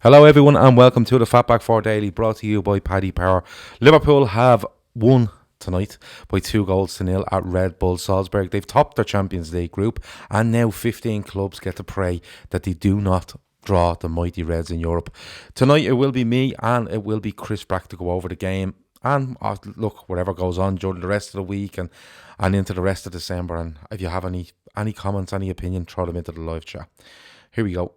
Hello everyone and welcome to the Fatback 4 Daily, brought to you by Paddy Power. Liverpool have won tonight by 2 goals to 0 at Red Bull Salzburg. They've topped their Champions League group and now 15 clubs get to pray that they do not draw the mighty Reds in Europe. Tonight it will be me and it will be Chris back to go over the game and look, whatever goes on during the rest of the week and into the rest of December. And if you have any comments, any opinion, throw them into the live chat. Here we go.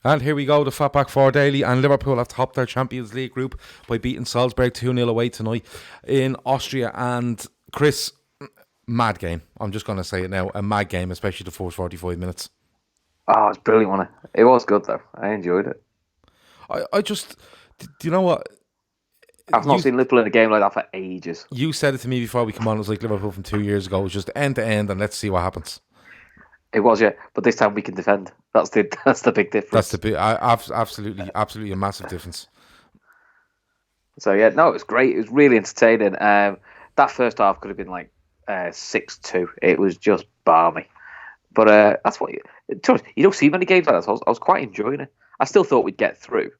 And here we go, the Fatback 4 Daily, and Liverpool have topped their Champions League group by beating Salzburg 2-0 away tonight in Austria. And Chris, mad game. I'm just going to say it now, a mad game, especially the first 45 minutes. Oh, it's brilliant, wasn't it? It was good, though. I enjoyed it. I just, do you know what? I've not seen Liverpool in a game like that for ages. You said it to me before we come on, it was like Liverpool from 2 years ago. It was just end to end, and let's see what happens. It was, yeah, but this time we can defend. That's the big difference. That's the big, absolutely a massive difference. So yeah, no, it was great. It was really entertaining. That first half could have been like 6-2. It was just balmy. But that's what you don't see many games like that. So I was quite enjoying it. I still thought we'd get through,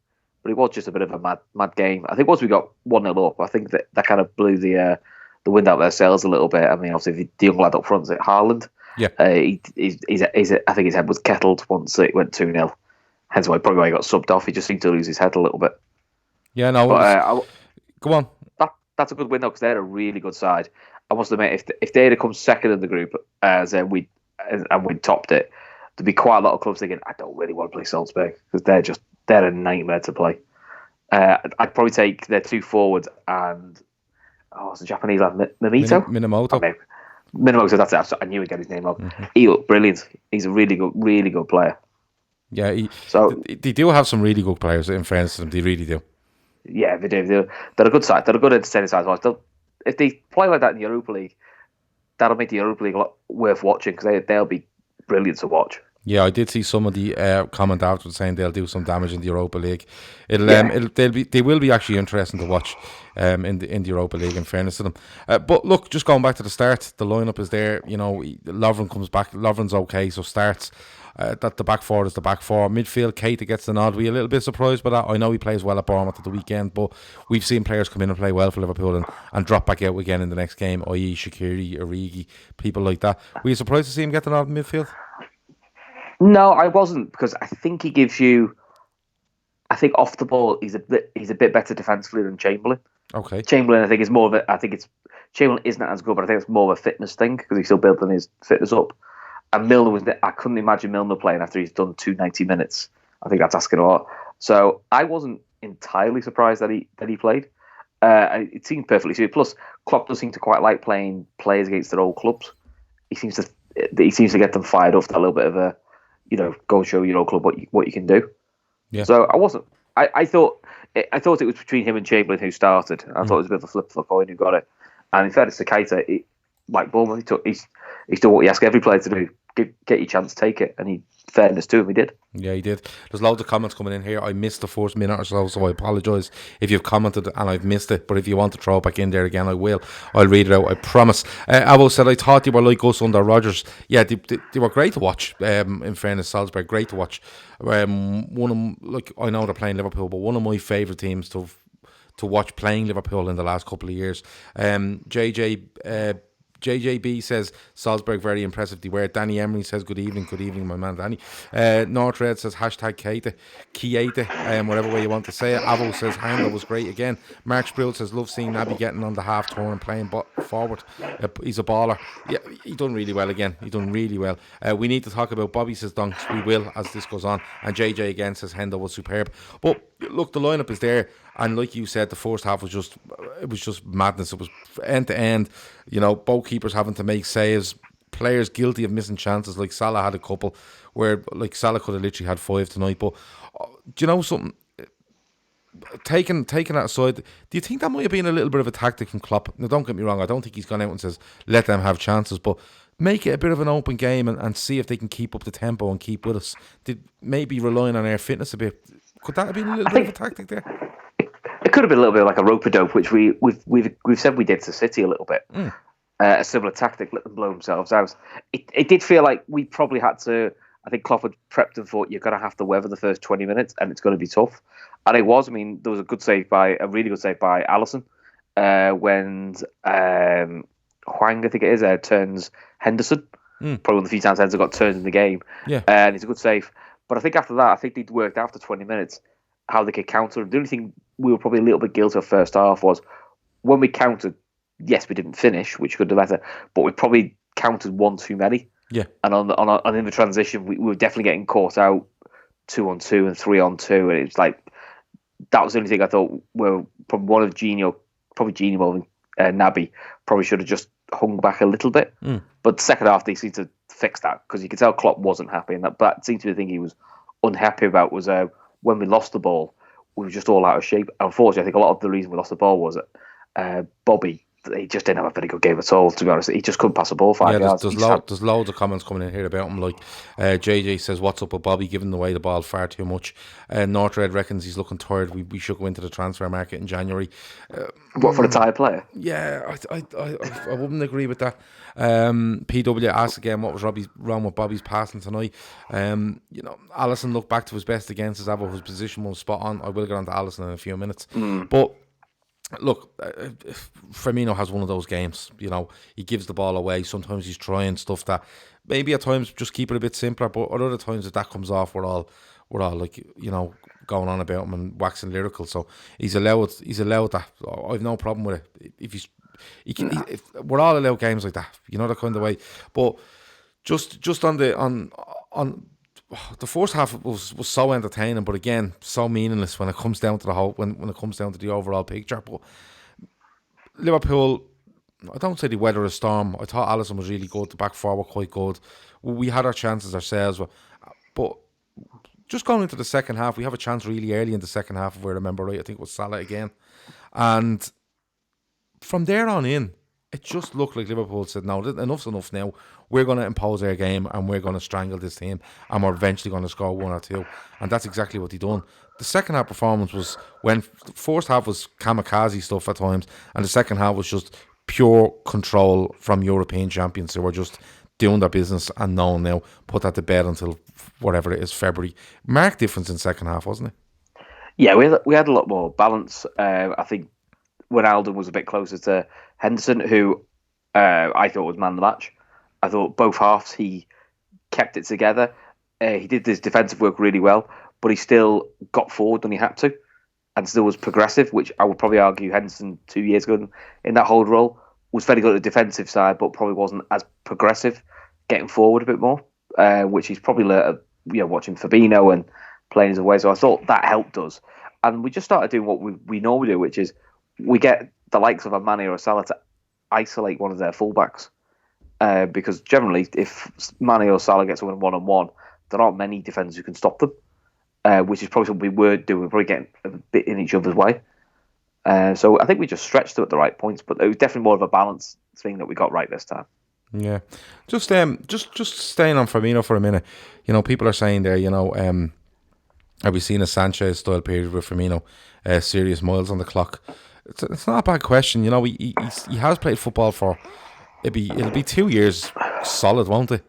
but it was just a bit of a mad game. I think once we got 1-0 up, I think that kind of blew the wind out of their sails a little bit. I mean, obviously the young lad up front is Haaland. Yeah, I think his head was kettled once it went 2-0. Hence why probably he got subbed off. He just seemed to lose his head a little bit. Yeah, no. Go on. That's a good win though, because they're a really good side. I must admit, if they had come second in the group and we topped it, there'd be quite a lot of clubs thinking, I don't really want to play Salzburg because they're a nightmare to play. I'd probably take their two forwards and it's a Japanese lad, Minamoto. Minamoto, that's it. I knew he'd get his name wrong. Mm-hmm. He looked brilliant. He's a really good player. Yeah, they do have some really good players, in fairness to them. They really do. Yeah, they do. They're a good side. They're a good entertaining side. If they play like that in the Europa League, that'll make the Europa League a lot worth watching because they'll be brilliant to watch. Yeah, I did see some of the comment afterwards saying they'll do some damage in the Europa League. They will be actually interesting to watch in the Europa League, in fairness to them. But look, just going back to the start, the lineup is there. You know, Lovren comes back. Lovren's okay, so starts. That the back four is the back four. Midfield, Keita gets the nod. We're a little bit surprised by that. I know he plays well at Bournemouth at the weekend, but we've seen players come in and play well for Liverpool and drop back out again in the next game, i.e. Shaqiri, Origi, people like that. Were you surprised to see him get the nod in midfield? No, I wasn't, because I think he gives you. I think off the ball, he's a bit better defensively than Chamberlain. Okay. Chamberlain, I think, is more of a. I think Chamberlain isn't as good, but I think it's more of a fitness thing because he's still building his fitness up. And Milner I couldn't imagine Milner playing after he's done 290 minutes. I think that's asking a lot. So I wasn't entirely surprised that he played. It seemed perfectly suited. Plus, Klopp does seem to quite like playing players against their old clubs. He seems to get them fired up. That little bit of a. Go show your old club what you can do. Yeah. So I wasn't. I thought it was between him and Chamberlain who started. I thought it was a bit of a flip for the coin who got it. And in fairness to Keita, like Bournemouth, he's done what you ask every player to do: get your chance, take it. And fairness to him, he did. Yeah, he did. There's loads of comments coming in here. I missed the first minute or so I apologise if you've commented and I've missed it. But if you want to throw it back in there again, I will. I'll read it out, I promise. Avo said, I thought they were like us under Rodgers. Yeah, they were great to watch, in fairness, Salzburg, great to watch. One of them, like, I know they're playing Liverpool, but one of my favourite teams to watch playing Liverpool in the last couple of years. JJB says Salzburg very impressive they were. Danny Emery says good evening my man Danny. North Red says hashtag Keita, whatever way you want to say it. Avo says Handel was great again. Mark Sproul says love seeing Naby getting on the half turn and playing forward. He's a baller. Yeah, he done really well again. He done really well. We need to talk about Bobby says donks. We will as this goes on. And JJ again says Handel was superb. But look, the lineup is there. And like you said, the first half was just madness. It was end to end. Both keepers having to make saves. Players guilty of missing chances. Like Salah had a couple where, like, Salah could have literally had 5 tonight. But do you know something? taking that aside, do you think that might have been a little bit of a tactic from Klopp? Now, don't get me wrong, I don't think he's gone out and says, let them have chances, but make it a bit of an open game and see if they can keep up the tempo and keep with us. Did maybe relying on our fitness a bit. Could that have been a little bit of a tactic there? It could have been a little bit like a rope-a-dope, which we've said we did to City a little bit. A similar tactic, let them blow themselves out. It did feel like we probably had to. I think Klopp had prepped and thought you're going to have to weather the first 20 minutes, and it's going to be tough. And it was. I mean, there was a really good save by Alisson when Hwang, I think it is, turns Henderson. Probably one of the few times Henderson got turned in the game. Yeah, and it's a good save. But I think after that, I think they'd worked after 20 minutes how they could counter. The only thing we were probably a little bit guilty of first half was when we countered. Yes, we didn't finish, which could have been better, but we probably counted one too many. Yeah, and on in the transition, we were definitely getting caught out 2-on-2 and 3-on-2, and it's like that was the only thing I thought. Well, probably one of Gino more than Naby probably should have just hung back a little bit. But the second half they seemed to fix that because you could tell Klopp wasn't happy, and that seemed to be the thing he was unhappy about was when we lost the ball, we were just all out of shape. Unfortunately, I think a lot of the reason we lost the ball was that Bobby. He just didn't have a very good game at all, to be honest. He just couldn't pass the ball 5 yards. There's loads of comments coming in here about him. Like JJ says, what's up with Bobby giving away the ball far too much? Northred reckons he's looking tired. We should go into the transfer market in January. What, for the tired player? Yeah, I wouldn't agree with that. PW asked again what was wrong with Bobby's passing tonight. Alisson looked back to his best against his Avo. His position was spot on. I will get on to Alisson in a few minutes. But look, Firmino has one of those games. He gives the ball away. Sometimes he's trying stuff that maybe at times just keep it a bit simpler. But at other times, if that comes off, we're all like going on about him and waxing lyrical. So he's allowed that. I've no problem with it. If we're all allowed games like that, that kind of way. But just on the first half was so entertaining, but again, so meaningless when it comes down to the whole when it comes down to the overall picture. But Liverpool, I don't say they weather a storm. I thought Alisson was really good. The back four were quite good. We had our chances ourselves, but just going into the second half, we have a chance really early in the second half, if I remember right. I think it was Salah again, and from there on in, it just looked like Liverpool said, no, enough's enough now. We're going to impose our game and we're going to strangle this team and we're eventually going to score one or two. And that's exactly what they done. The second half performance was when the first half was kamikaze stuff at times and the second half was just pure control from European champions who were just doing their business and knowing now, put that to bed until whatever it is, February. Marked difference in second half, wasn't it? Yeah, we had a lot more balance. I think Wijnaldum was a bit closer to Henderson, who I thought was man of the match. I thought both halves he kept it together. He did his defensive work really well, but he still got forward when he had to and still was progressive, which I would probably argue Henderson 2 years ago in that hold role was very good at the defensive side, but probably wasn't as progressive, getting forward a bit more, which he's probably learned, watching Fabinho and playing his way. So I thought that helped us. And we just started doing what we normally do, which is we get the likes of a Mane or a Salah to isolate one of their fullbacks. Because generally, if Mane or Salah get someone one-on-one, there aren't many defenders who can stop them, which is probably something we were doing. We're probably getting a bit in each other's way. So I think we just stretched them at the right points, but it was definitely more of a balanced thing that we got right this time. Yeah. Just staying on Firmino for a minute. People are saying there, have we seen a Sanchez-style period with Firmino? Serious miles on the clock. It's not a bad question. He has played football for it'll be 2 years solid, won't it?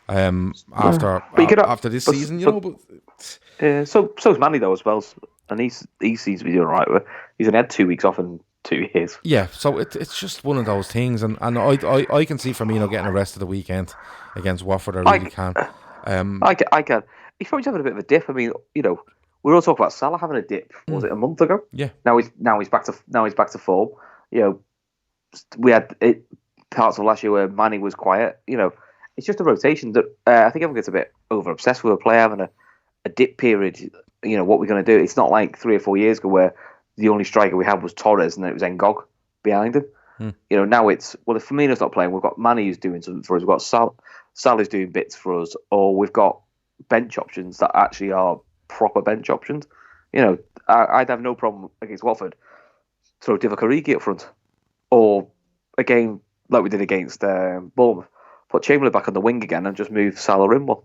After this season, So is Manny though as well, and he seems to be doing right. He's only had 2 weeks off in 2 years. Yeah, so it's just one of those things, and I can see Firmino getting a rest of the weekend against Watford. I really can. I can. He's probably having a bit of a dip. I mean, we were all talking about Salah having a dip. Was it a month ago? Yeah. Now he's back to form. We had parts of last year where Manny was quiet. It's just a rotation that I think everyone gets a bit over obsessed with a player having a dip period. What we're going to do. It's not like 3 or 4 years ago where the only striker we had was Torres and then it was Ngog behind him. Now it's, well, if Firmino's not playing, we've got Manny who's doing something for us. We've got Salah's doing bits for us, or we've got bench options that actually are proper bench options. I'd have no problem against Watford. Throw Divock Origi up front, or a game like we did against Bournemouth, put Chamberlain back on the wing again and just move Salah in one.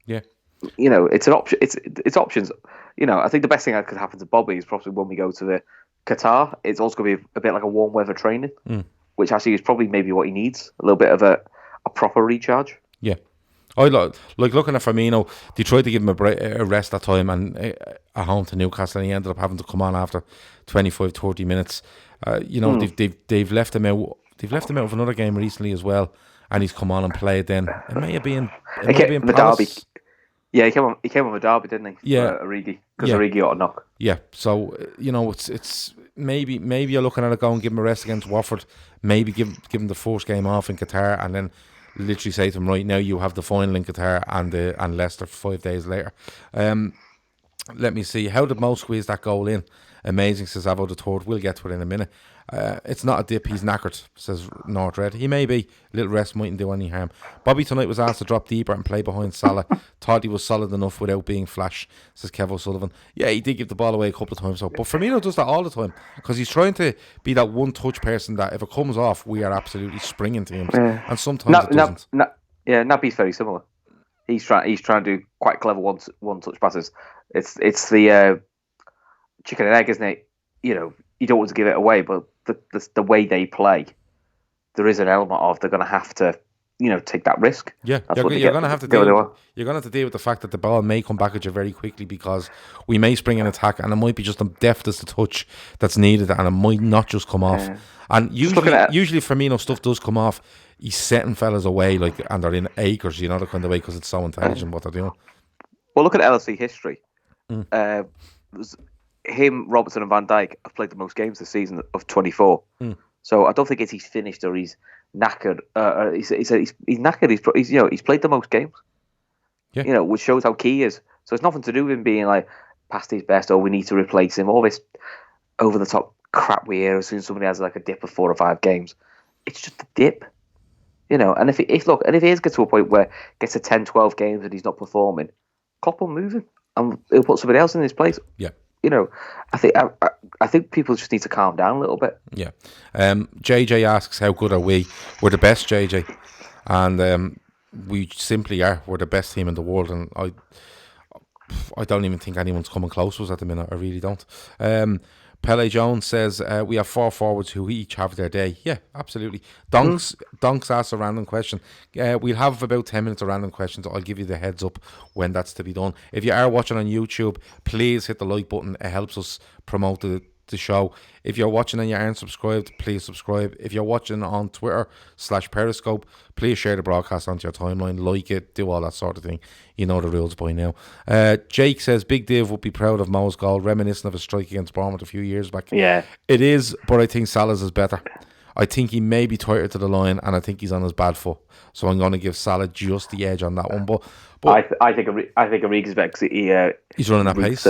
Yeah. It's an option. It's options. I think the best thing that could happen to Bobby is probably when we go to the Qatar. It's also going to be a bit like a warm weather training, which actually is probably maybe what he needs. A little bit of a proper recharge. Yeah. I like looking at Firmino. They tried to give him a rest that time, and at home to Newcastle, and he ended up having to come on after 25, 30 minutes. They've left him out. They've left him out of another game recently as well, and he's come on and played. Then it may have been the derby. Yeah, he came on the derby, didn't he? Yeah, Origi, because Origi got a knock. Yeah, so it's maybe you're looking at it going, give him a rest against Watford. Maybe give him the first game off in Qatar, and then literally say to him, right now you have the final in Qatar and Leicester 5 days later. Let me see. How did Mo squeeze that goal in? Amazing, says Avo the third. We'll get to it in a minute. It's not a dip. He's knackered, says North Red. He may be. A little rest mightn't do any harm. Bobby tonight was asked to drop deeper and play behind Salah. Thought he was solid enough without being flash, says Kev O'Sullivan. Yeah, he did give the ball away a couple of times. But Firmino does that all the time because he's trying to be that one-touch person that if it comes off, we are absolutely springing to him. And sometimes it doesn't. Naby's very similar. He's trying to do quite clever one-touch passes. It's the chicken and egg, isn't it? You don't want to give it away, but the way they play, there is an element of they're going to have to, take that risk. Yeah, you're going to have to deal with the fact that the ball may come back at you very quickly because we may spring an attack and it might be just the deftest of touch that's needed and it might not just come off. And usually Firmino stuff does come off. He's setting fellas away and they're in acres, the kind of way because it's so intelligent what they're doing. Well, look at LSE history. Him, Robertson and Van Dijk have played the most games this season of 24. So I don't think he's finished or he's knackered. He's knackered. He's played the most games. Yeah. Which shows how key he is. So it's nothing to do with him being past his best or we need to replace him. All this over the top crap we hear as soon as somebody has a dip of 4 or 5 games. It's just a dip. And if he is get to a point where gets to 10, 12 games and he's not performing, Klopp will move him and he'll put somebody else in his place. Yeah. I think people just need to calm down a little bit. Yeah. JJ asks, how good are we? We're the best, JJ. And we simply are. We're the best team in the world. And I don't even think anyone's coming close to us at the minute. I really don't. Pele Jones says, we have 4 forwards who each have their day. Yeah, absolutely. Donks asks a random question. We'll have about 10 minutes of random questions. I'll give you the heads up when that's to be done. If you are watching on YouTube, please hit the like button. It helps us promote the show. If you're watching and you aren't subscribed, please subscribe. If you're watching on Twitter/Periscope, please share the broadcast onto your timeline, like it, do all that sort of thing. You know the rules by now. Jake says, Big Div would be proud of Mo's goal, reminiscent of a strike against Bournemouth a few years back. Yeah. It is, but I think Salah's is better. I think he may be tighter to the line, and I think he's on his bad foot. So I'm going to give Salah just the edge on that one. But I think Origi's better because he's running at pace.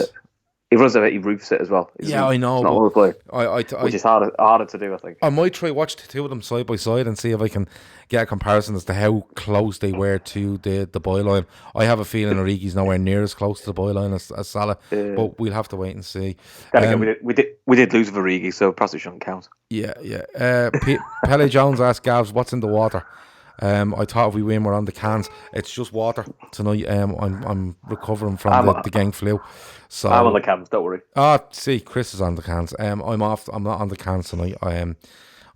He runs it, he roofs it as well. I know. Which is harder to do, I think. I might try watch the two of them side by side and see if I can get a comparison as to how close they were to the byline. I have a feeling Origi's nowhere near as close to the byline as Salah, but we'll have to wait and see. We did lose with Origi, so perhaps it shouldn't count. Yeah. Pele Jones asked Gavs, what's in the water? I thought if we win, we're on the cans. It's just water tonight. I'm recovering from the gang flu, so I'm on the cans. Don't worry. See, Chris is on the cans. I'm off. I'm not on the cans tonight. I'm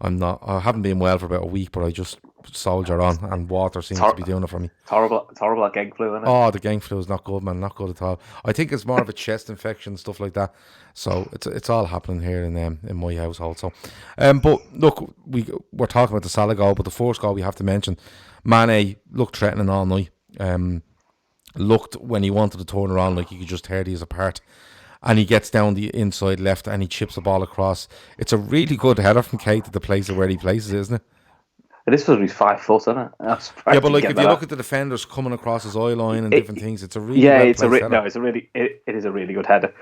not. I haven't been well for about a week, but I just soldier on, and water seems to be doing it for me. It's horrible that gang flu, isn't it? Oh, the gang flu is not good, man. Not good at all. I think it's more of a chest infection, stuff like that. So it's all happening here in my household. So, but look, we're talking about the Salah goal, but the first goal we have to mention, Mane looked threatening all night. Looked when he wanted to turn around like you could just tear these apart. And he gets down the inside left and he chips the ball across. It's a really good header from Keita to place it where he places it, isn't it? It is supposed to be 5 foot, isn't it? Yeah, but if you look at the defenders coming across his eye line and different things, it's a really it is a really good header.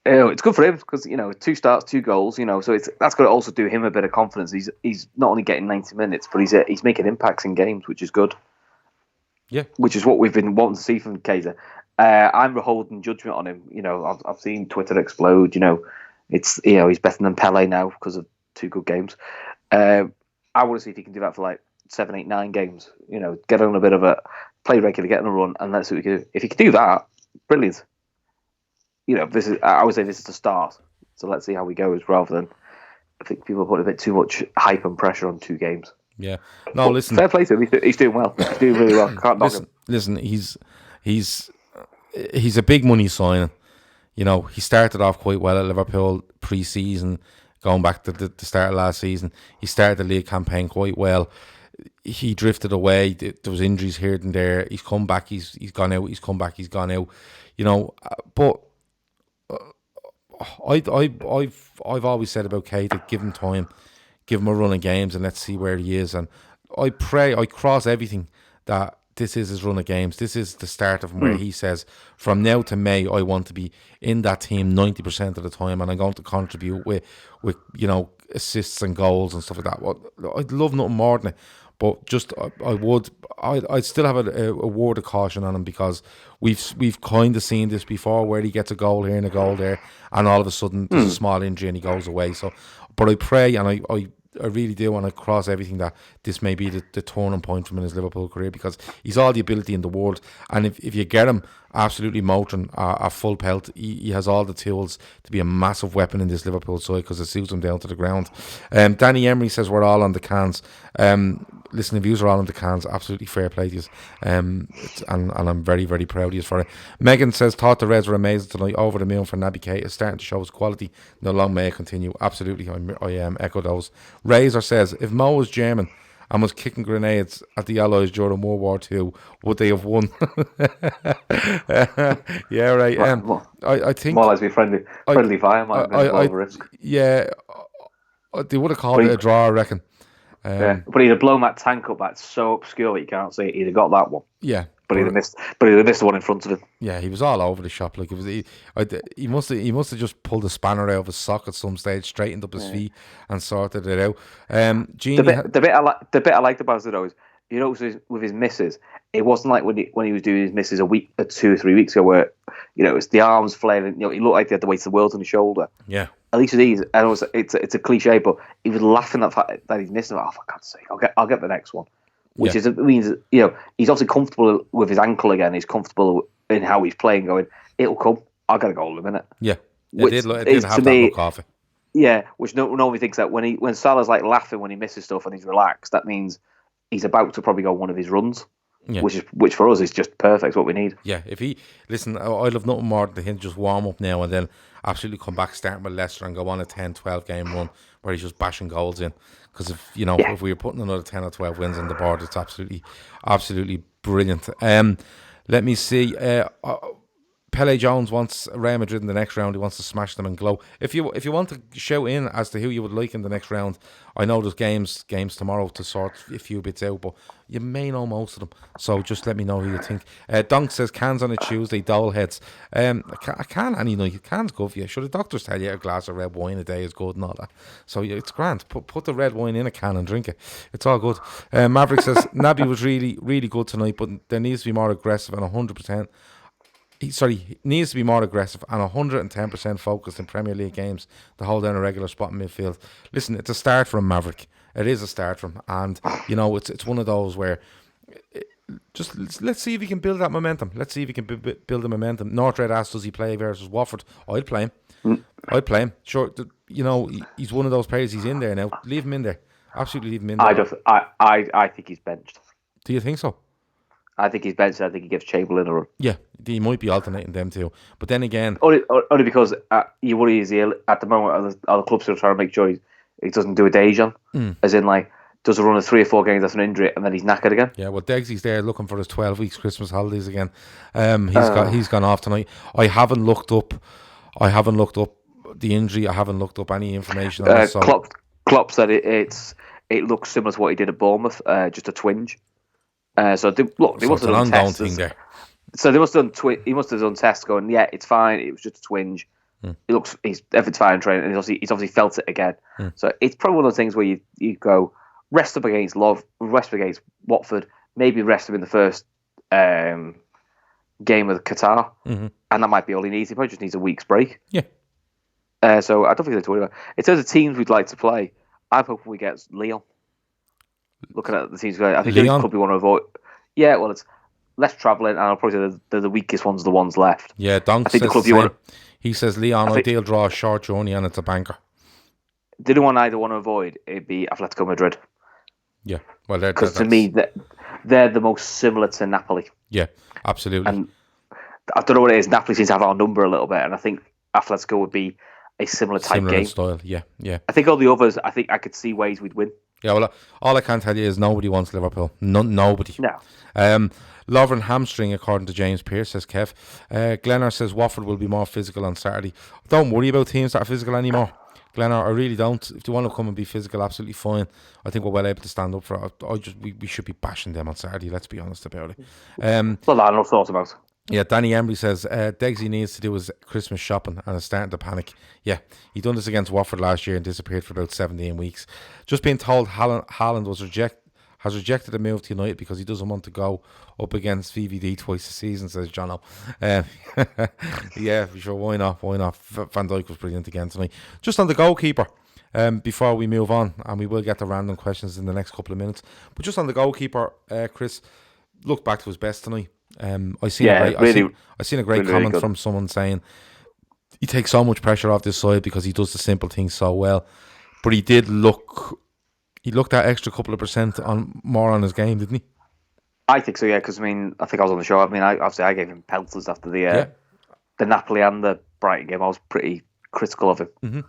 It's good for him because 2 starts, 2 goals. So that's going to also do him a bit of confidence. He's not only getting 90 minutes, but he's making impacts in games, which is good. Yeah, which is what we've been wanting to see from Keita. I'm holding judgment on him. I've seen Twitter explode. It's he's better than Pele now because of 2 good games. I want to see if he can do that for like 7, 8, 9 games. Get on a bit of a play regularly, get on a run, and let's see what he can do. If he can do that, brilliant. I would say this is the start. So let's see how he goes. Rather than, I think people put a bit too much hype and pressure on 2 games. Yeah. No, listen. Fair play to him. He's doing well. He's doing really well. Can't knock him. Listen, he's a big money signing. He started off quite well at Liverpool pre-season, going back to the start of last season. He started the league campaign quite well. He drifted away. There was injuries here and there. He's come back. He's gone out. He's come back. He's gone out. But I've always said about Keita, give him time, give him a run of games, and let's see where he is. And I cross everything that this is his run of games. This is the start of him where he says, from now to May, I want to be in that team 90% of the time, and I'm going to contribute with assists and goals and stuff like that. Well, I'd love nothing more than it. But just I'd still have a word of caution on him, because we've kind of seen this before, where he gets a goal here and a goal there, and all of a sudden there's a small injury and he goes away. So, but I pray, and I really do want to cross everything, that this may be the turning point from in his Liverpool career, because he's all the ability in the world, and if you get him absolutely motoring at full pelt, he has all the tools to be a massive weapon in this Liverpool side, because it suits him down to the ground. Danny Emery says we're all on the cans. Listen, the views are all on the cans. Absolutely fair play to you. And I'm very, very proud of you for it. Megan says, thought the Reds were amazing tonight. Over the moon for Naby Keita. Starting to show his quality. No long may it continue. Absolutely, I echo those. Razor says, if Mo was German and was kicking grenades at the Allies during World War II, would they have won? Yeah, right. I think more or less be friendly fire might have been a risk. Yeah, they would have called it a draw, I reckon. But he'd have blown that tank up. That's so obscure you can't see it. He'd have got that one. Yeah, but he'd have missed the one in front of him. Yeah, he was all over the shop. Like, it was, he must have just pulled a spanner out of his sock at some stage, straightened up his feet, and sorted it out. The bit I liked about it though is, with his misses, it wasn't like when he was doing his misses a week or 2 or 3 weeks ago, where it's the arms flailing. He looked like he had the weight of the world on his shoulder. Yeah. At least with these, I know it's a cliche, but he was laughing at the fact that he's missing. Oh, for God's sake, I'll get the next one. Which means he's obviously comfortable with his ankle again. He's comfortable in how he's playing. Going, it'll come. I'll get a goal in a minute. Yeah, it did have that look off it. Yeah, which nobody thinks that when Salah's like laughing when he misses stuff and he's relaxed, that means he's about to probably go one of his runs. Yeah. Which for us is just perfect. What we need. Yeah, if he listen, I'd love nothing more than him just warm up now and then absolutely come back starting with Leicester and go on a 10-12 game run where he's just bashing goals in. Because if we were putting another 10 or 12 wins on the board, it's absolutely brilliant. Let me see. Pele Jones wants Real Madrid in the next round. He wants to smash them and glow. If you want to shout in as to who you would like in the next round, I know there's games tomorrow to sort a few bits out, but you may know most of them. So just let me know who you think. Dunk says cans on a Tuesday, dole heads. I can't any night. Cans good for you. Should the doctors tell you a glass of red wine a day is good and all that? So it's grand. Put the red wine in a can and drink it. It's all good. Maverick says Naby was really, really good tonight, but there needs to be more aggressive and 100%. He needs to be more aggressive and 110% focused in Premier League games to hold down a regular spot in midfield. Listen, it's a start from Maverick. It is a start from him. And, it's one of those where just let's see if he can build that momentum. Let's see if he can build the momentum. Northred asked, does he play versus Watford? I'd play him. I'd play him. Sure, he's one of those players. He's in there now. Leave him in there. Absolutely leave him in there. I think he's benched. Do you think so? I think he's benched. I think he gives Chamberlain a run. Yeah, he might be alternating them too. But then again, only because you worry is at the moment other clubs are trying to make sure he doesn't do a Dejan, as in like does a run of 3 or 4 games after an injury and then he's knackered again. Yeah, well, Deggsy's there looking for his 12 weeks Christmas holidays again. He's gone off tonight. I haven't looked up the injury. I haven't looked up any information on it. So. Klopp said it looks similar to what he did at Bournemouth, just a twinge. They must have done tests. Thing there. So they must have done. He must have done tests, going, yeah, it's fine. It was just a twinge. Everything's fine in training, and he's obviously felt it again. So it's probably one of those things where you go rest up against Watford, maybe rest him in the first game with Qatar, and that might be all he needs. He probably just needs a week's break. Yeah. So I don't think there's to worry about. In terms of teams we'd like to play, I'm hoping we get Leon. Looking at the teams, I think the club we want to avoid. Yeah, well, it's less travelling, and I'll probably say they're the weakest ones, the ones left. Yeah, Donk says the club you want. He says Leon, ideal draw, short journey, and it's a banker. The one I'd want to avoid, it'd be Atletico Madrid. Yeah, well, because to me, they're the most similar to Napoli. Yeah, absolutely. And I don't know what it is. Napoli seems to have our number a little bit, and I think Atletico would be a similar game. Style. Yeah. I think all the others, I think I could see ways we'd win. Yeah, well, all I can tell you is nobody wants Liverpool. Nobody. No. Lovren hamstring, according to James Pearce, says Kev. Glennar says Watford will be more physical on Saturday. Don't worry about teams that are physical anymore. Glennar, I really don't. If they want to come and be physical, absolutely fine. I think we're well able to stand up for it. We should be bashing them on Saturday, let's be honest about it. Well, I have no thoughts about it. Yeah, Danny Emery says Degsy needs to do his Christmas shopping and is starting to panic. Yeah, he done this against Watford last year and disappeared for about 17 weeks. Just being told Haaland has rejected a move to United because he doesn't want to go up against VVD twice a season, says Jono. Yeah, sure, why not? Van Dijk was brilliant again tonight. Just on the goalkeeper, before we move on, and we will get to random questions in the next couple of minutes, but just on the goalkeeper, Chris, looked back to his best tonight. I seen a great comment from someone saying he takes so much pressure off this side because he does the simple things so well. But he looked that extra couple of percent more on his game, didn't he? I think so, yeah. Because I think I was on the show. I gave him pelters after the Napoli and the Brighton game. I was pretty critical of him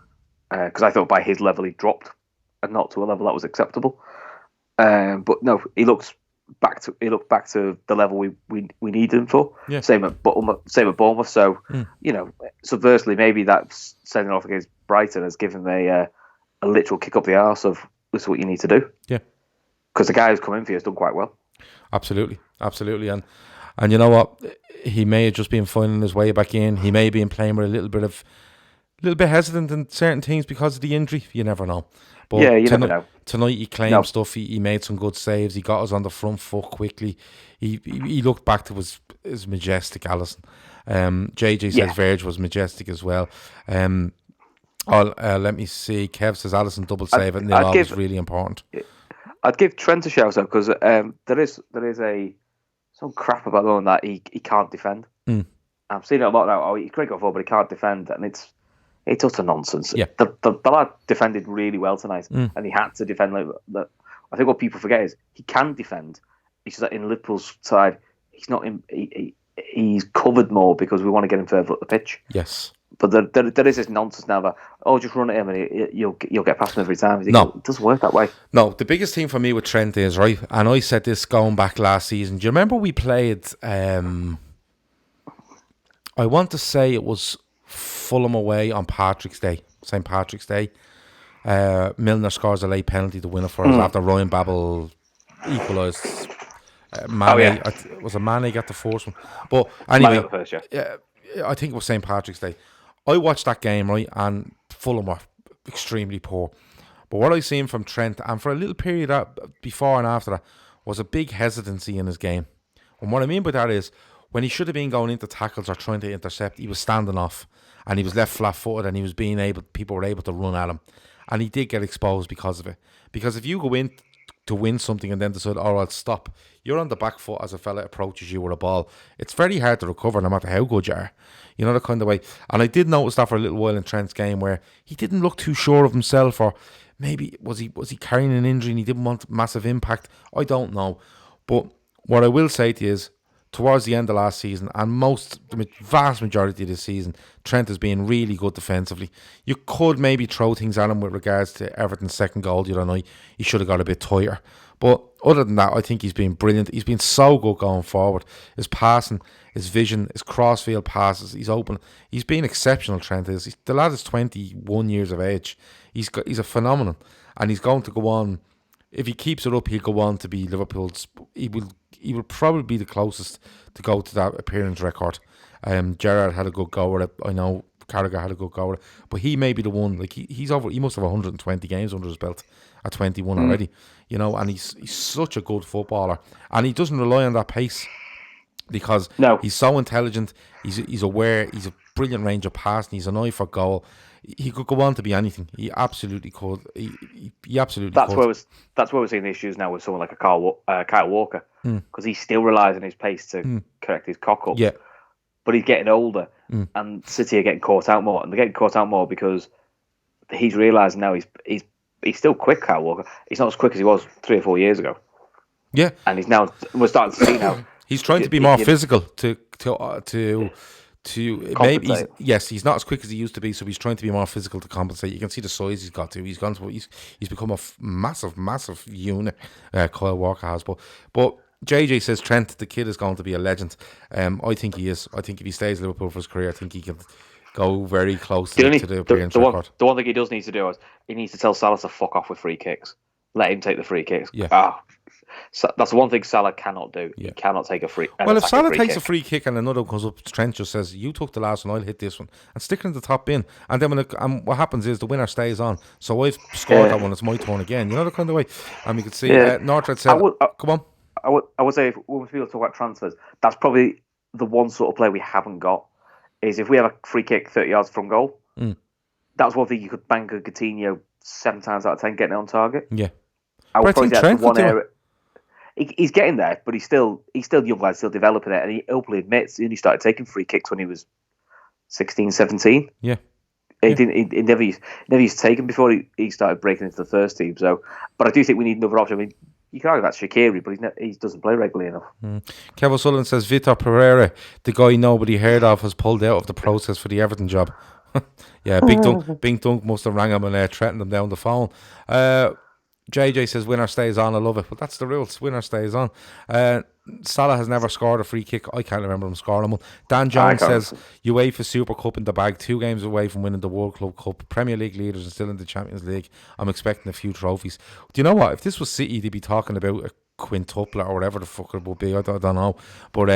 because I thought by his level he dropped and not to a level that was acceptable. But no, he looked back to the level we needed him for. Yeah. Same at Bournemouth. So subversely, maybe that sending off against Brighton has given him a literal kick up the arse of this is what you need to do. Yeah, because the guy who's come in for you has done quite well. Absolutely, and you know what? He may have just been finding his way back in. He may have been playing with a little bit hesitant in certain things because of the injury. You never know. But yeah, you never know. Tonight he claimed stuff. He made some good saves. He got us on the front foot quickly. He looked back to his majestic Alisson. JJ says Verge was majestic as well. Let me see. Kev says Alisson double save at nil was really important. I'd give Trent a shout out because there is some crap about knowing that he can't defend. I've seen it a lot now. Oh, he's great go forward, but he can't defend, and it's utter nonsense. Yeah. The lad defended really well tonight, and he had to defend like that. I think what people forget is he can defend. It's just that in Liverpool's side, he's not. He's covered more because we want to get him further up the pitch. Yes. But there is this nonsense now that just run at him and you'll get past him every time. No, it doesn't work that way. No, the biggest thing for me with Trent is right, and I said this going back last season. Do you remember we played? I want to say it was Fulham away on Patrick's Day, St. Patrick's Day. Milner scores a late penalty to win it for us after Ryan Babel equalised. Mane, was it Mane got the first one? But anyway, I think it was St. Patrick's Day. I watched that game, right, and Fulham were extremely poor. But what I seen from Trent, and for a little period before and after that, was a big hesitancy in his game. And what I mean by that is, when he should have been going into tackles or trying to intercept, he was standing off, and he was left flat-footed, and people were able to run at him. And he did get exposed because of it. Because if you go in to win something and then decide, I'll stop, you're on the back foot as a fella approaches you with a ball. It's very hard to recover no matter how good you are. You know, the kind of way. And I did notice that for a little while in Trent's game where he didn't look too sure of himself, or maybe was he carrying an injury and he didn't want massive impact? I don't know. But what I will say to you is, towards the end of last season and the vast majority of this season, Trent has been really good defensively. You could maybe throw things at him with regards to Everton's second goal the other night. He should have got a bit tighter. But other than that, I think he's been brilliant. He's been so good going forward. His passing, his vision, his crossfield passes, he's open. He's been exceptional, Trent is. The lad is 21 years of age. He's a phenomenon. And he's going to go on. If he keeps it up, he'll go on to be Liverpool's. He will probably be the closest to go to that appearance record. Gerrard had a good go at it. I know Carragher had a good go at it. But he may be the one. Like he's over. He must have 120 games under his belt at 21 already. You know, and he's such a good footballer. And he doesn't rely on that pace. because No. he's so intelligent. He's aware. He's a brilliant range of passing. He's an eye for goal. He could go on to be anything. He absolutely could. He absolutely could. That's where we're seeing the issues now with someone like a Kyle Walker, because he still relies on his pace to correct his cock ups. Yeah. But he's getting older, and City are getting caught out more, and they're getting caught out more because he's realising now he's still quick. Kyle Walker, he's not as quick as he was 3 or 4 years ago. Yeah, and we're starting to see now. He's trying to be more physical to maybe he's not as quick as he used to be, so he's trying to be more physical to compensate. You can see the size he's got to. He's become a massive unit. Kyle Walker has, but JJ says Trent, the kid, is going to be a legend. I think he is. I think if he stays at Liverpool for his career, I think he can go very close to the appearance record. The one thing he does need to do is he needs to tell Salah to fuck off with free kicks. Let him take the free kicks. Yeah. So that's the one thing Salah cannot do. Yeah. He cannot take a free. Well, if Salah takes a free kick and another comes up, Trent just says, "You took the last one, I'll hit this one," and stick it in the top bin. And then what happens is the winner stays on. So I've scored that one. It's my turn again. You know the kind of way. And we could see Northred said, "Come on." I would say when people talk about transfers, that's probably the one sort of player we haven't got. Is if we have a free kick 30 yards from goal, that's one thing you could bank a Coutinho 7 times out of 10 getting it on target. Yeah, I would probably say that's one area. He's getting there, but he's still young lad, still developing it, and he openly admits he only started taking free kicks when he was 16, 17. Yeah. He never used to take them before he started breaking into the first team. So, but I do think we need another option. I mean, you can argue that's Shaqiri, but he doesn't play regularly enough. Kevin Sullivan says Vitor Pereira, the guy nobody heard of, has pulled out of the process for the Everton job. Yeah, Big Dunk must have rang him and threatened him down the phone. JJ says winner stays on. I love it. But that's the rules. Winner stays on. Salah has never scored a free kick. I can't remember him scoring one. Dan Jones says UEFA Super Cup in the bag, 2 games away from winning the World Club Cup. Premier League leaders and still in the Champions League. I'm expecting a few trophies. Do you know what? If this was City, they'd be talking about a quintuplet or whatever the fuck it would be. I don't know. But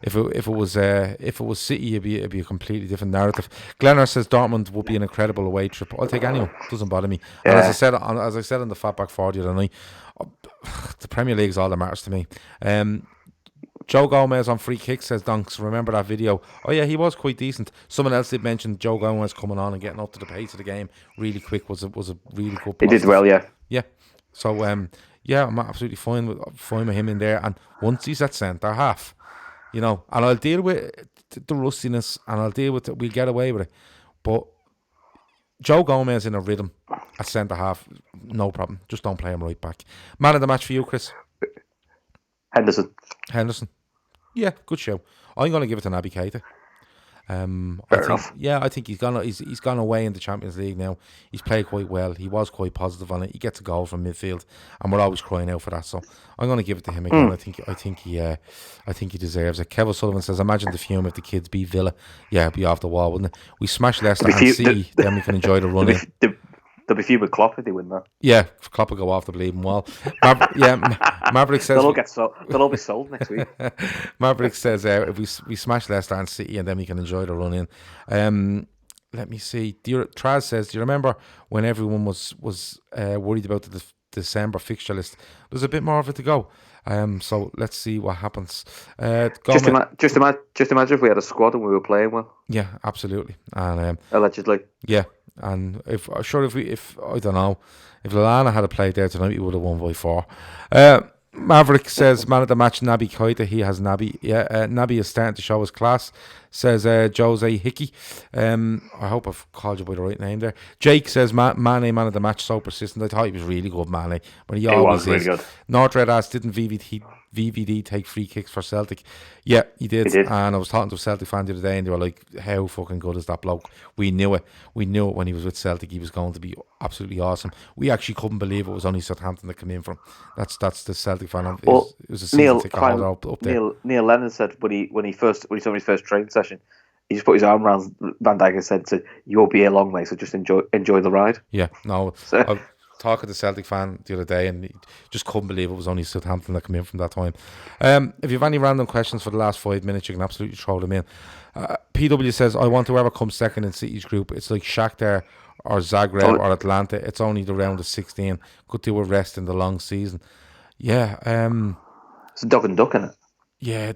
if it was City, it'd be a completely different narrative. Glenner says Dortmund would be an incredible away trip. I'll take anyone. Doesn't bother me. Yeah. And as I said on the Fatback 4 the other night, the Premier League is all that matters to me. Joe Gomez on free kicks says Donks. Remember that video? Oh yeah, he was quite decent. Someone else did mention Joe Gomez coming on and getting up to the pace of the game really quick was a really good. Positive. He did well, yeah. Yeah. So yeah, I'm absolutely fine with him in there. And once he's at centre half, and I'll deal with the rustiness and I'll deal with it. We'll get away with it. But Joe Gomez in a rhythm at centre half, no problem. Just don't play him right back. Man of the match for you, Chris? Henderson. Yeah, good show. I'm going to give it to Naby Keita. I think he's gone away in the Champions League now. He's played quite well. He was quite positive on it. He gets a goal from midfield, and we're always crying out for that. So I'm going to give it to him again. I think he deserves it. Kevin Sullivan says, "Imagine the fume if the kids beat Villa. Yeah, it'd be off the wall, wouldn't it? We smash Leicester and City, then we can enjoy the run in." There'll be few with Klopp if they win that. Yeah, Klopp will go off the bleeding wall. Maverick says they'll all be sold next week. Maverick says if we smash Leicester and City and then we can enjoy the run in. Let me see. Traz says, do you remember when everyone was worried about the December fixture list? There's a bit more of it to go. So let's see what happens. Just imagine if we had a squad and we were playing well. Yeah, absolutely. And allegedly. Yeah. And if I don't know, if Lallana had played there tonight, we would have won by 4. Maverick says, man of the match, Naby Keita. He has Naby. Yeah, Naby is starting to show his class, says Jose Hickey. I hope I've called you by the right name there. Jake says, Mane, man of the match, so persistent. I thought he was really good, Mane, but he always is. Really good. Nordred asked, didn't VVD take free kicks for Celtic? Yeah, he did. And I was talking to a Celtic fan the other day and they were like, how fucking good is that bloke? We knew it when he was with Celtic. He was going to be absolutely awesome. We actually couldn't believe it was only Southampton that came in from. That's the Celtic fan. It was a season ticket holder up there. Neil Lennon said when he saw his first training session, he just put his arm around Van Dijk and said, "You'll be here long, mate, so just enjoy the ride." Yeah, no. I talking to a Celtic fan the other day and he just couldn't believe it was only Southampton that came in from that time. If you have any random questions for the last 5 minutes, you can absolutely throw them in. PW says, I want whoever comes second in City's group. It's like Shakhtar or Zagreb or Atlanta. It's only the round of 16. Could do a rest in the long season. Yeah. It's a dog and duck, isn't it? Yeah,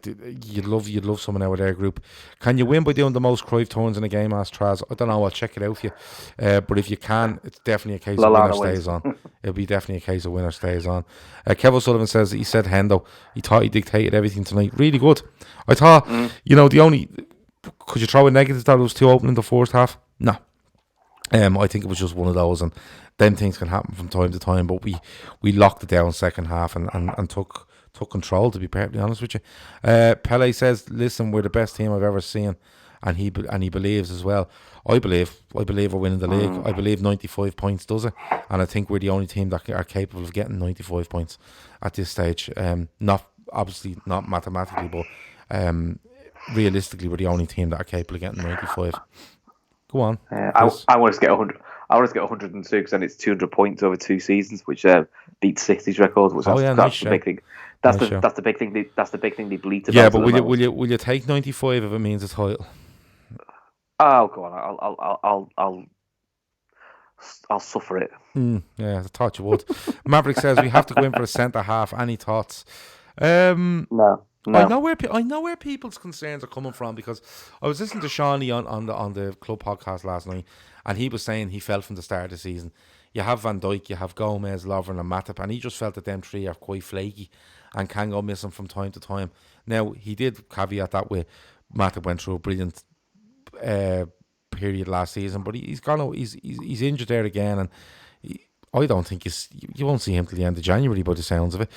you'd love someone out of their group. Can you win by doing the most Cruyff turns in a game? Asked Traz. I don't know. I'll check it out for you. But if you can, it's definitely a case of winner Lallana wins. stays on. It'll be definitely a case of winner stays on. Kevin Sullivan says he said Hendo. He thought he dictated everything tonight. Really good. I thought the only could you throw a negative that it was too open in the first half? No. I think it was just one of those, and then things can happen from time to time. But we locked it down second half and took control. To be perfectly honest with you, Pele says, "Listen, we're the best team I've ever seen," and he believes as well. I believe we're winning the league. I believe 95 points does it, and I think we're the only team that are capable of getting 95 points at this stage. Not obviously not mathematically, but realistically, we're the only team that are capable of getting 95. Go on. I want us to get 100. I want us to get 102 because then it's 200 points over 2 seasons, which beats City's record. Which that's the big thing. That's the big thing. That's the big thing they bleat about. Yeah, but will you take 95 if it means a title? Oh, go on. I'll suffer it. Yeah, I thought you would. Maverick says we have to go in for a centre half. Any thoughts? No. I know where people's concerns are coming from, because I was listening to Shawnee on the club podcast last night, and he was saying he felt from the start of the season, you have Van Dijk, you have Gomez, Lovren and Matip, and he just felt that them three are quite flaky and can go missing from time to time. Now, he did caveat that with Matip went through a brilliant period last season, but he's gone. He's injured there again, and I don't think you won't see him till the end of January by the sounds of it.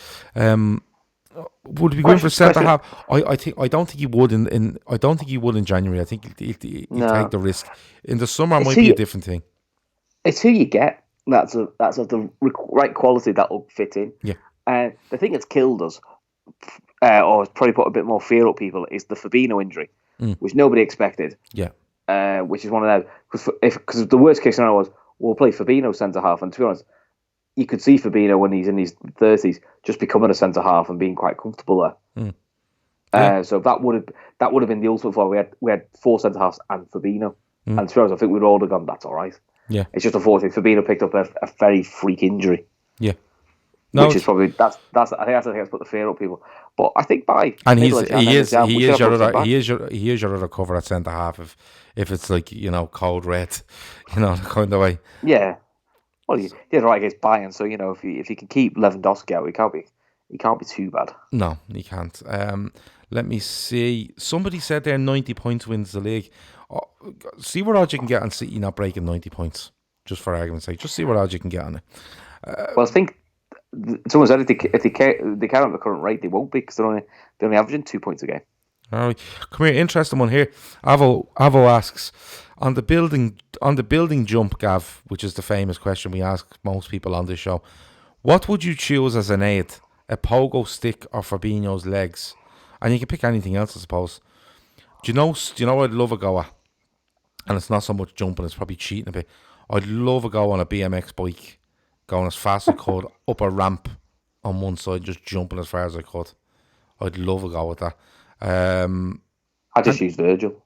Would we go for centre half? I don't think he would in January. I think he'll take the risk. In the summer, it might be a different thing. It's who you get. That's of the right quality that will fit in. Yeah. The thing that's killed us, or has probably put a bit more fear up people, is the Fabinho injury, which nobody expected. Yeah. Which is one of those, because the worst case scenario was we'll play Fabinho centre half, and to be honest, you could see Fabinho when he's in his 30s just becoming a centre half and being quite comfortable there. Yeah. So that would have been the ultimate for. We had 4 centre halves and Fabinho, and to be honest, I think we'd all have gone, that's all right. Yeah, it's just unfortunate Fabinho picked up a very freak injury. Yeah, which is probably that's I think that's the thing that's put the fear up people. But I think by he is your other cover at centre half if it's like cold red, the kind of way. Yeah. Well, he did right against Bayern, so if he can keep Lewandowski out, he can't be too bad. No, he can't. Let me see. Somebody said there 90 points wins the league. See what odds you can get on City not breaking 90 points, just for argument's sake. Just see what odds you can get on it. Well, I think someone said if they carry on at the current rate, they won't be, because they're only averaging 2 points a game. All right, come here. Interesting one here. Avo asks on the building jump, Gav, which is the famous question we ask most people on this show. What would you choose as an aid? A pogo stick or Fabinho's legs? And you can pick anything else, I suppose. Do you know what I'd love a go at? And it's not so much jumping; it's probably cheating a bit. I'd love a go on a BMX bike, going as fast as I could up a ramp on one side, just jumping as far as I could. I'd love a go at that. I just use Virgil.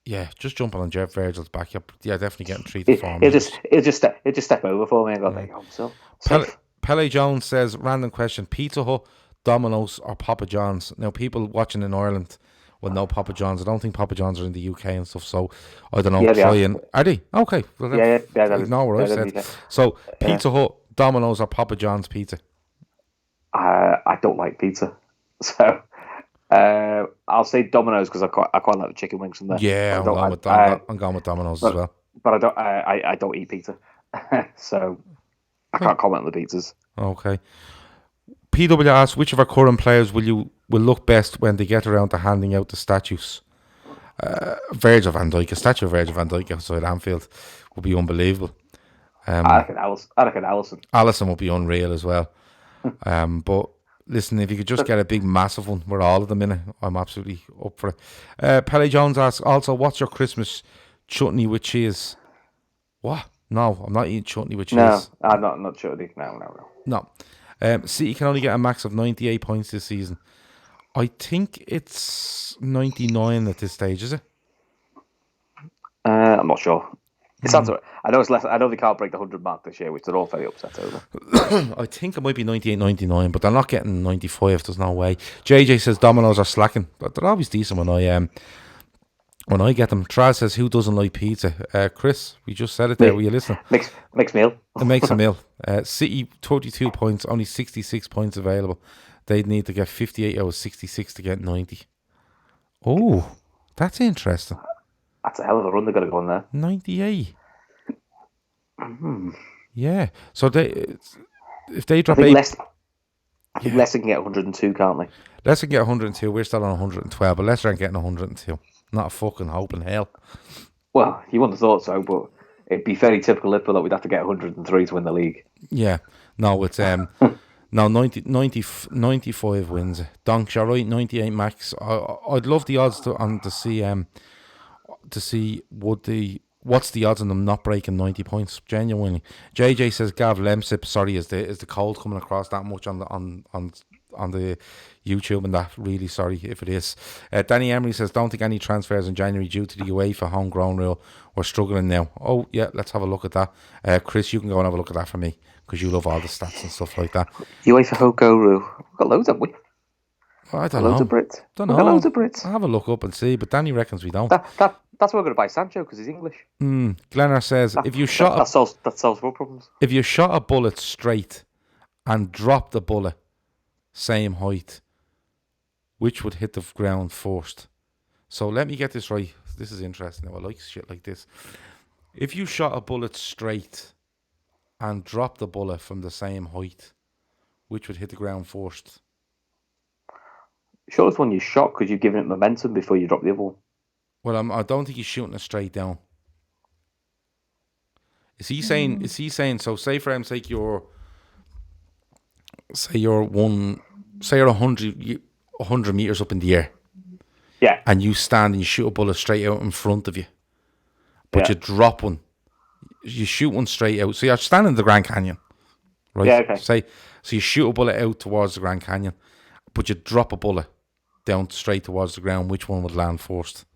Yeah, just jumping on Jeff Virgil's back. Yeah, definitely getting 3 to 4 minutes. He'll just step over for me and go, there you go. So. Pele Jones says, random question: Pizza Hut, Domino's, or Papa John's? Now, people watching in Ireland will know Papa John's. I don't think Papa John's are in the UK and stuff, so I don't know. Yeah, are they? Okay. Well, yeah. Ignore what I said. Yeah. So, Pizza Hut, Domino's, or Papa John's pizza? I don't like pizza, so I'll say Domino's because I quite like the chicken wings from there. Yeah, I'm going with Domino's as well. But I don't eat pizza, so I can't comment on the pizzas. Okay. PW asks, which of our current players will look best when they get around to handing out the statues? Virgil van Dijk, a statue of Virgil van Dijk outside Anfield would be unbelievable. I reckon Alisson. Alisson would be unreal as well. But listen, if you could just get a big massive one with all of them in it, I'm absolutely up for it. Pele Jones asks also, what's your Christmas chutney with cheese? What? No, I'm not eating chutney with cheese. No, I'm not chutney. No. City can only get a max of 98 points this season. I think it's 99 at this stage, is it? I'm not sure. It sounds. I know it's less. I know they can't break the 100 mark this year, which they're all very upset over. I think it might be 98, 99, but they're not getting 95. There's no way. JJ says Domino's are slacking, but they're always decent when I get them. Traz says, who doesn't like pizza? Chris, we just said it there. Were you listening? Mixed meal. It makes a meal. City 32 points, only 66 points available. They'd need to get 58 out of 66 to get 90. Oh, that's interesting. That's a hell of a run they're going to go on there. 98. Yeah. So if they drop I think 8... I think Leicester can get 102, can't they? Leicester can get 102. We're still on 112, but Leicester aren't getting 102. Not a fucking hope in hell. Well, you wouldn't have thought so, but it'd be very typical Liverpool that we'd have to get 103 to win the league. Yeah. No, it's... No, 95 wins. Donks, you're right, 98 max. I'd love the odds to see what's the odds on them not breaking 90 points. Genuinely, JJ says Gav Lemsip. Sorry, is the cold coming across that much on the YouTube, and that really sorry if it is. Danny Emery says don't think any transfers in January due to the UEFA homegrown rule. We're struggling now. Oh yeah, let's have a look at that. Chris, you can go and have a look at that for me because you love all the stats and stuff like that. UEFA homegrown rule. We've got loads, haven't we? Well, I don't know. Loads of Brits. Don't know. Loads of Brits. I'll have a look up and see, but Danny reckons we don't. That's why we're going to buy Sancho because he's English. Glennar says if you shot that solves more problems. If you shot a bullet straight and dropped the bullet same height, which would hit the ground first? So let me get this right. This is interesting. I like shit like this. If you shot a bullet straight and dropped the bullet from the same height, which would hit the ground first? Sure, it's one you shot because you've given it momentum before you drop the other one. Well, I don't think he's shooting it straight down. Is he saying? So, say for him, sake, you're 100 meters up in the air. Yeah. And you stand and you shoot a bullet straight out in front of you, but you drop one. You shoot one straight out. So you're standing in the Grand Canyon, right? Yeah. Okay. So you shoot a bullet out towards the Grand Canyon, but you drop a bullet down straight towards the ground. Which one would land first?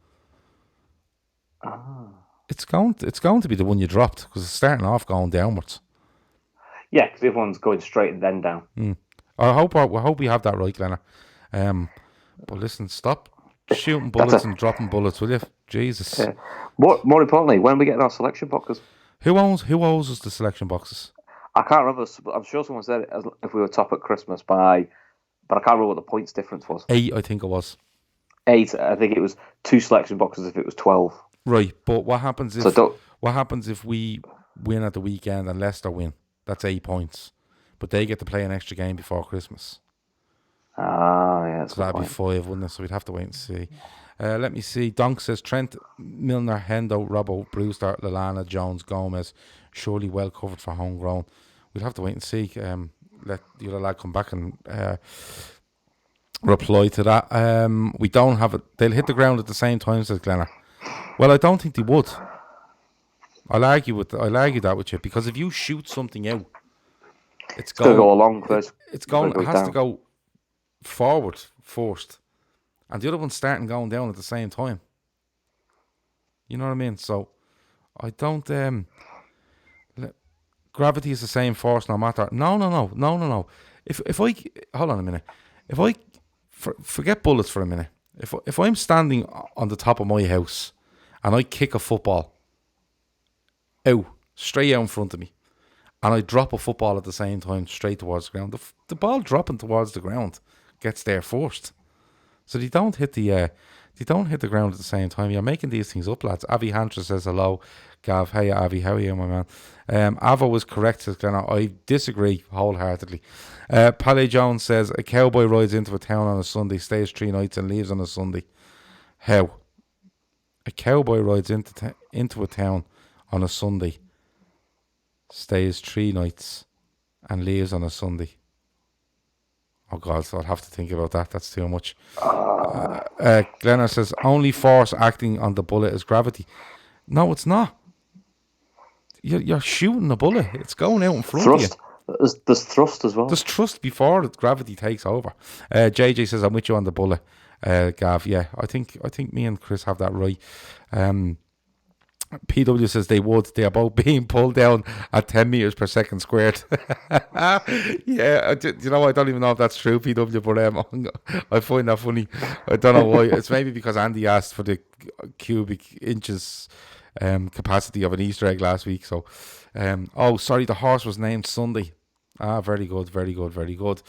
It's going to be the one you dropped because it's starting off going downwards. Yeah, because the other one's going straight and then down. I hope we have that right, Glenna. But listen, stop shooting bullets and dropping bullets, will you? Jesus. Yeah. More importantly, when are we getting our selection boxes? Who owes us the selection boxes? I can't remember. I'm sure someone said it if we were top at Christmas but I can't remember what the points difference was. 8, I think it was. 8. I think it was 2 selection boxes if it was 12. Right, but what happens if we win at the weekend and Leicester win? That's 8 points, but they get to play an extra game before Christmas. Yeah. So that'd be 5, wouldn't it? So we'd have to wait and see. Let me see. Donk says Trent, Milner, Hendo, Robbo, Brewster, Lallana, Jones, Gomez, surely well covered for homegrown. We'd have to wait and see. Let the other lad come back and reply to that. We don't have it. They'll hit the ground at the same time, says Glennar. Well, I don't think they would. I'll argue that with you because if you shoot something out, it's going to go along first. It has to go forward first, and the other one's starting going down at the same time. You know what I mean? So I don't. Gravity is the same force no matter. No. If I hold on a minute, if I forget bullets for a minute, if I'm standing on the top of my house and I kick a football out straight out in front of me, and I drop a football at the same time straight towards the ground, the ball dropping towards the ground gets there first. So they don't hit the ground at the same time. You're making these things up, lads. Avi Hantra says hello. Gav, hey Avi, how are you, my man? Avo was correct, says Glenna. I disagree wholeheartedly. Paddy Jones says a cowboy rides into a town on a Sunday, stays 3 nights and leaves on a Sunday. How? A cowboy rides into a town on a Sunday, stays 3 nights and leaves on a Sunday. Oh God, I'll have to think about that. That's too much. Glennar says only force acting on the bullet is gravity. No, it's not. You're shooting the bullet. It's going out in front of you. There's thrust as well. There's thrust before gravity takes over. JJ says I'm with you on the bullet. Gav, yeah, I think me and Chris have that right. PW says they would. They are both being pulled down at 10 meters per second squared. Yeah, you know, I don't even know if that's true, PW, but I find that funny. I don't know why. It's maybe because Andy asked for the cubic inches capacity of an Easter egg last week. So, oh, sorry, the horse was named Sunday. Ah, very good, very good, very good.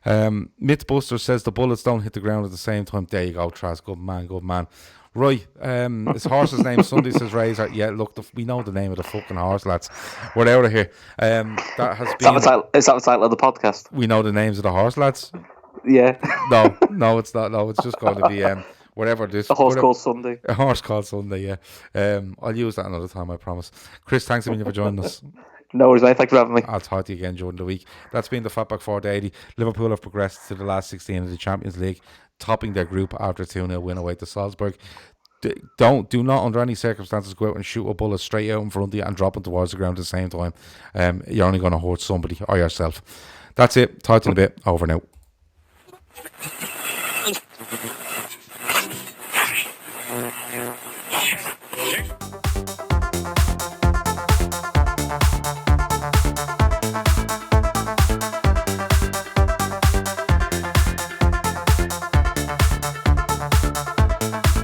Mythbuster says the bullets don't hit the ground at the same time. There you go, Traz. Good man, good man. Right, his horse's name Sunday, says Razor. Yeah, look, we know the name of the fucking horse, lads. We're out of here. That has been. Is that the title of the podcast? We know the names of the horse, lads. Yeah. No, it's not. No, it's just going to be whatever this. A horse called Sunday. A horse called Sunday. Yeah. I'll use that another time, I promise. Chris, thanks a million for joining us. No worries, mate. Thanks for having me. I'll talk to you again during the week. That's been the Fatback 480. Liverpool have progressed to the last 16 of the Champions League, topping their group after a 2-0 win away to Salzburg. Do not under any circumstances go out and shoot a bullet straight out in front of you and drop it towards the ground at the same time. You're only going to hurt somebody or yourself. That's it. Talk to you in a bit. Over now.